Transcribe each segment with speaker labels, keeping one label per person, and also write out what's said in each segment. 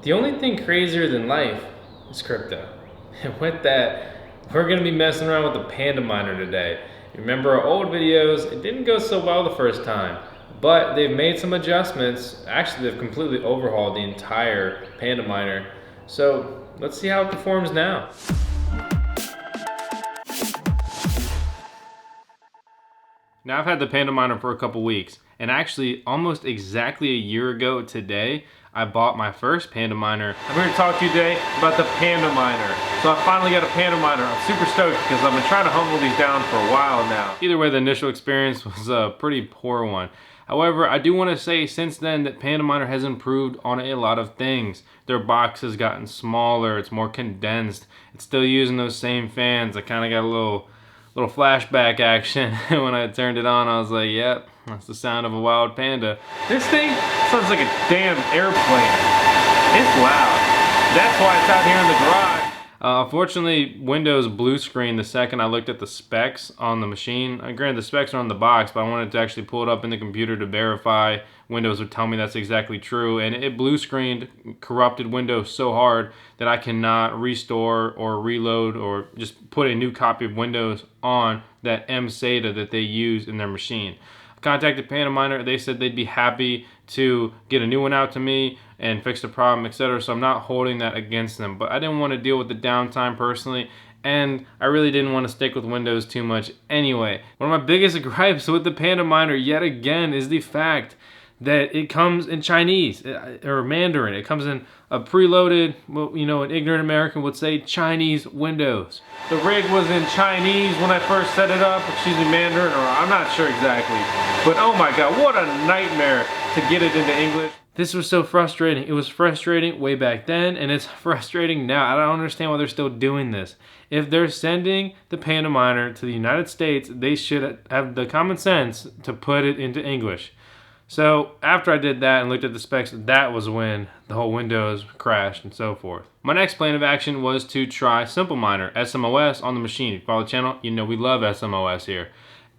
Speaker 1: The only thing crazier than life is crypto. And with that, we're gonna be messing around with the Pandaminer today. Remember our old videos, it didn't go so well the first time, but they've made some adjustments. Actually, they've completely overhauled the entire Pandaminer. So let's see how it performs now. Now I've had the Pandaminer for a couple weeks, and actually almost exactly a year ago today, I bought my first Pandaminer. I'm here to talk to you today about the Pandaminer. So I finally got a Pandaminer. I'm super stoked because I've been trying to humble these down for a while now. Either way, the initial experience was a pretty poor one. However, I do want to say since then that Pandaminer has improved on a lot of things. Their box has gotten smaller, it's more condensed. It's still using those same fans. I kind of got a little flashback action. When I turned it on, I was like, yep, that's the sound of a wild panda. This thing sounds like a damn airplane. It's loud. That's why it's out here in the garage. Unfortunately, Windows blue screen the second I looked at the specs on the machine. Granted, the specs are on the box, but I wanted to actually pull it up in the computer to verify. Windows would tell me that's exactly true, and it blue screened corrupted Windows so hard that I cannot restore or reload or just put a new copy of Windows on that SATA that they use in their machine. I contacted Pandaminer. They said they'd be happy to get a new one out to me and fix the problem, etc. So I'm not holding that against them, but I didn't want to deal with the downtime personally, and I really didn't want to stick with Windows too much anyway. One of my biggest gripes with the Pandaminer yet again is the fact that it comes in Chinese or Mandarin. It comes in a preloaded, well, you know, an ignorant American would say Chinese Windows. The rig was in Chinese when I first set it up, excuse me, Mandarin, or I'm not sure exactly. But oh my God, what a nightmare to get it into English. This was so frustrating. It was frustrating way back then, and it's frustrating now. I don't understand why they're still doing this. If they're sending the Pandaminer to the United States, they should have the common sense to put it into English. So after I did that and looked at the specs, that was when the whole Windows crashed and so forth. My next plan of action was to try SimpleMiner, SMOS, on the machine. If you follow the channel, you know we love SMOS here.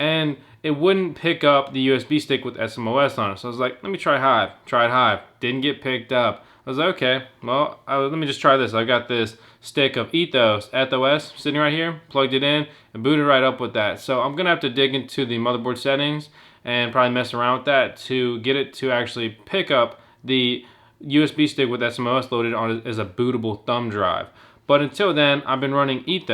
Speaker 1: And it wouldn't pick up the USB stick with SMOS on it. So I was like, let me try Hive. Tried Hive. Didn't get picked up. I was like, okay, well, let me just try this. I got this stick of ETH sitting right here, plugged it in, and booted right up with that. So I'm going to have to dig into the motherboard settings and probably mess around with that to get it to actually pick up the USB stick with SMOS loaded on as a bootable thumb drive. But until then, I've been running ETH,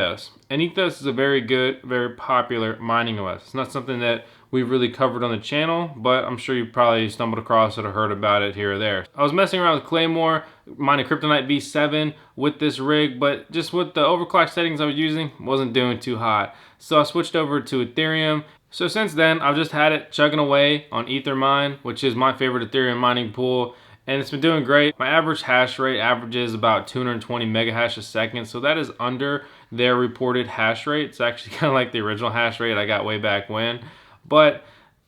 Speaker 1: and ETH is a very good, very popular mining OS. It's not something that we've really covered on the channel, but I'm sure you probably stumbled across it or heard about it here or there. I was messing around with Claymore, mining Kryptonite V7 with this rig, but just with the overclock settings I was using, wasn't doing too hot. So I switched over to Ethereum. So since then, I've just had it chugging away on Ethermine, which is my favorite Ethereum mining pool, and it's been doing great. My average hash rate averages about 220 megahash a second, so that is under their reported hash rate. It's actually kind of like the original hash rate I got way back when. But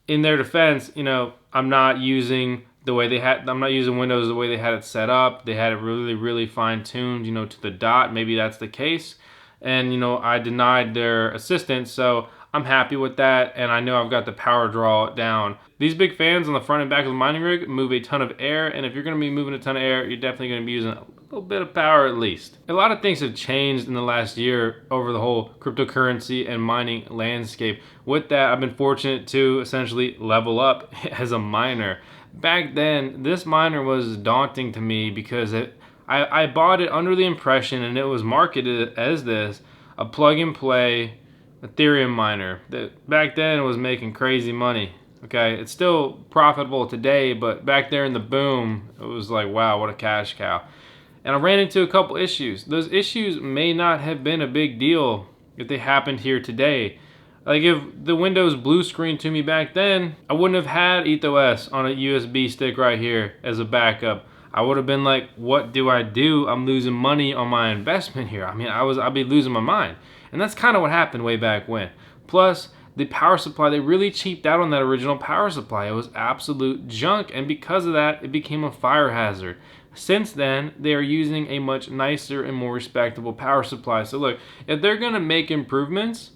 Speaker 1: in their defense, you know, I'm not using Windows the way they had it set up. They had it really fine-tuned, you know, to the dot. Maybe that's the case. And, you know, I denied their assistance, so I'm happy with that, and I know I've got the power draw down. These big fans on the front and back of the mining rig move a ton of air, and if you're going to be moving a ton of air, you're definitely going to be using a little bit of power at least. A lot of things have changed in the last year over the whole cryptocurrency and mining landscape. With that, I've been fortunate to essentially level up as a miner. Back then, this miner was daunting to me because I bought it under the impression, and it was marketed as this, a plug-and-play Ethereum miner that back then was making crazy money. Okay, it's still profitable today, but back there in the boom, it was like, wow, what a cash cow. And I ran into a couple issues. Those issues may not have been a big deal if they happened here today. Like if the Windows blue screen to me back then, I wouldn't have had ETH on a USB stick right here as a backup. I would have been like, what do I do? I'm losing money on my investment here. I mean, I'd be losing my mind. And that's kind of what happened way back when. Plus, the power supply, they really cheaped out on that original power supply. It was absolute junk, and because of that, it became a fire hazard. Since then, they are using a much nicer and more respectable power supply. So look, if they're gonna make improvements,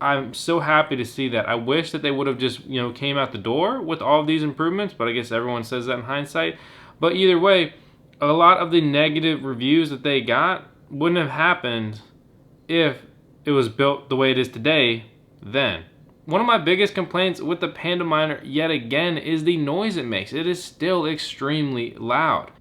Speaker 1: I'm so happy to see that. I wish that they would have just, you know, came out the door with all of these improvements, but I guess everyone says that in hindsight. But either way, a lot of the negative reviews that they got wouldn't have happened if it was built the way it is today then. One of my biggest complaints with the Pandaminer yet again is the noise it makes. It is still extremely loud.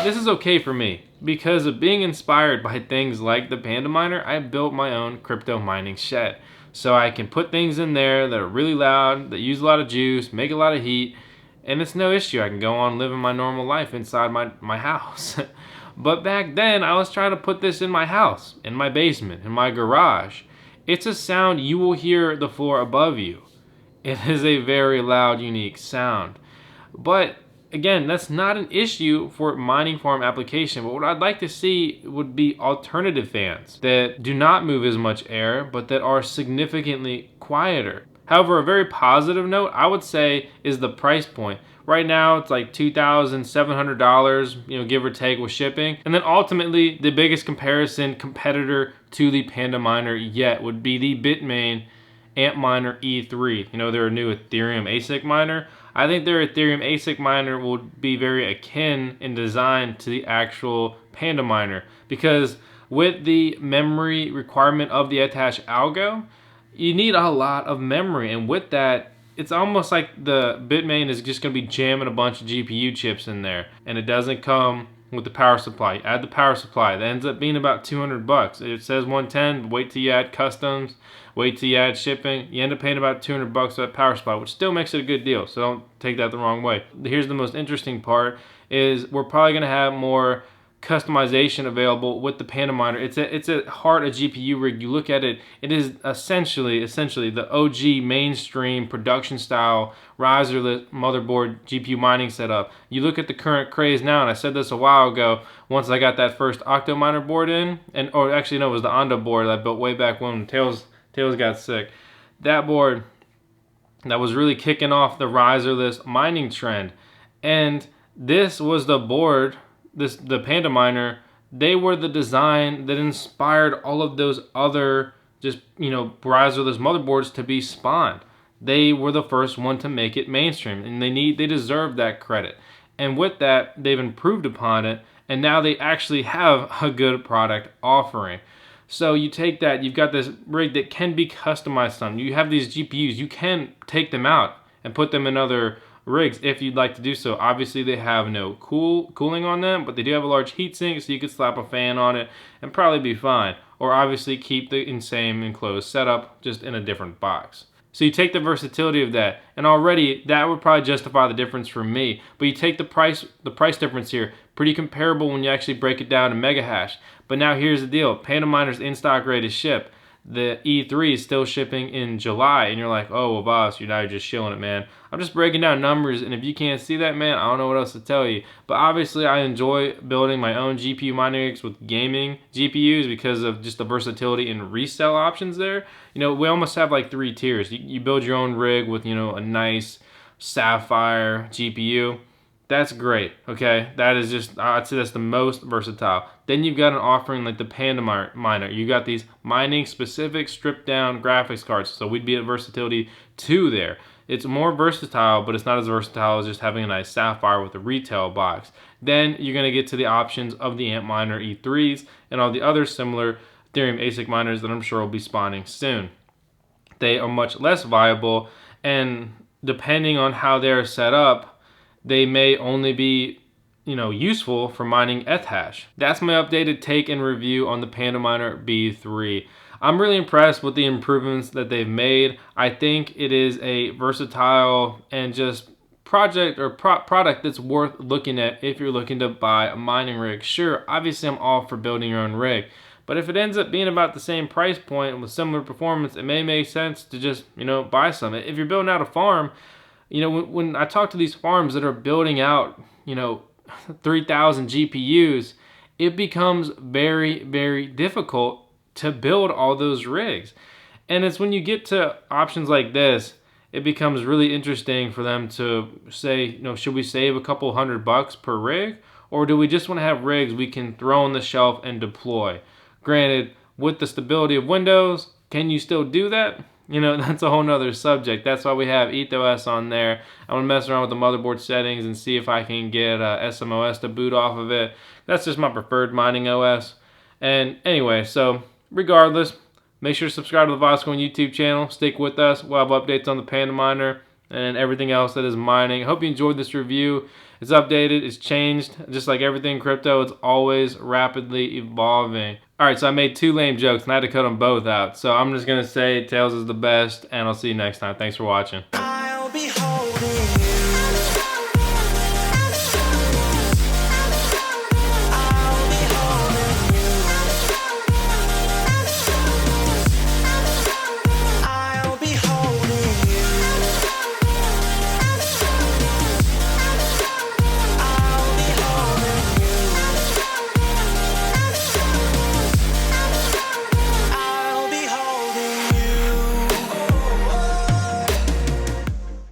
Speaker 1: This is okay for me because of being inspired by things like the Pandaminer. I built my own crypto mining shed. So I can put things in there that are really loud, that use a lot of juice, make a lot of heat, and it's no issue. I can go on living my normal life inside my house. But back then, I was trying to put this in my house, in my basement, in my garage. It's a sound you will hear the floor above you. It is a very loud, unique sound. But again, that's not an issue for mining farm application. But what I'd like to see would be alternative fans that do not move as much air, but that are significantly quieter. However, a very positive note I would say is the price point. Right now, it's like $2,700, give or take with shipping. And then ultimately, the biggest competitor to the Pandaminer yet would be the Bitmain Antminer E3. They're a new Ethereum ASIC miner. I think their Ethereum ASIC miner will be very akin in design to the actual Pandaminer, because with the memory requirement of the ETH algo, you need a lot of memory, and with that, it's almost like the Bitmain is just going to be jamming a bunch of GPU chips in there, and it doesn't come with the power supply. You add the power supply, that ends up being about $200. It says 110, wait till you add customs, wait till you add shipping, you end up paying about $200 for that power supply, which still makes it a good deal, so don't take that the wrong way. Here's the most interesting part, is we're probably going to have more customization available with the Pandaminer. It's a heart a GPU rig. You look at it, it is essentially the OG mainstream production style riserless motherboard GPU mining setup. You look at the current craze now, and I said this a while ago, once I got that first Octominer board in, or actually no, it was the Ondo board that I built way back when Tails got sick. That board that was really kicking off the riserless mining trend. And this was the board, the Pandaminer, they were the design that inspired all of those other just, riserless motherboards to be spawned. They were the first one to make it mainstream, and they deserve that credit. And with that, they've improved upon it, and now they actually have a good product offering. So you take that, you've got this rig that can be customized on. You have these GPUs, you can take them out and put them in other rigs if you'd like to do so. Obviously they have no cooling on them, but they do have a large heatsink, so you could slap a fan on it and probably be fine. Or obviously keep the same enclosed setup, just in a different box. So you take the versatility of that, and already that would probably justify the difference for me. But you take the price difference here, pretty comparable when you actually break it down to mega hash. But now here's the deal, Pandaminer's in stock ready to ship. The E3 is still shipping in July, and you're like, oh, well, boss, you're just shilling it, man. I'm just breaking down numbers, and if you can't see that, man, I don't know what else to tell you. But obviously, I enjoy building my own GPU mining rigs with gaming GPUs because of just the versatility and resell options there. We almost have like 3 tiers. You build your own rig with, a nice Sapphire GPU. That's great, okay? That is just, I'd say that's the most versatile. Then you've got an offering like the Pandaminer. You got these mining specific stripped down graphics cards. So we'd be at versatility 2 there. It's more versatile, but it's not as versatile as just having a nice Sapphire with a retail box. Then you're gonna get to the options of the Antminer E3s and all the other similar Ethereum ASIC miners that I'm sure will be spawning soon. They are much less viable, and depending on how they're set up, they may only be, useful for mining ETH hash. That's my updated take and review on the Pandaminer B3. I'm really impressed with the improvements that they've made. I think it is a versatile and just project or product that's worth looking at if you're looking to buy a mining rig. Sure, obviously I'm all for building your own rig, but if it ends up being about the same price point with similar performance, it may make sense to just, buy some. If you're building out a farm, when I talk to these farms that are building out, 3,000 GPUs, it becomes very, very difficult to build all those rigs. And it's when you get to options like this, it becomes really interesting for them to say, should we save a couple $100 per rig? Or do we just want to have rigs we can throw on the shelf and deploy? Granted, with the stability of Windows, can you still do that? you know, that's a whole nother subject. That's why we have ETH on there. I'm gonna mess around with the motherboard settings and see if I can get SMOS to boot off of it. That's just my preferred mining OS. And anyway, so regardless, make sure to subscribe to the VoskCoin YouTube channel. Stick with us. We'll have updates on the Pandaminer and everything else that is mining. I hope you enjoyed this review. It's updated, it's changed. Just like everything in crypto, it's always rapidly evolving. Alright, so I made 2 lame jokes and I had to cut them both out. So I'm just going to say Tails is the best, and I'll see you next time. Thanks for watching. I'll be holding you.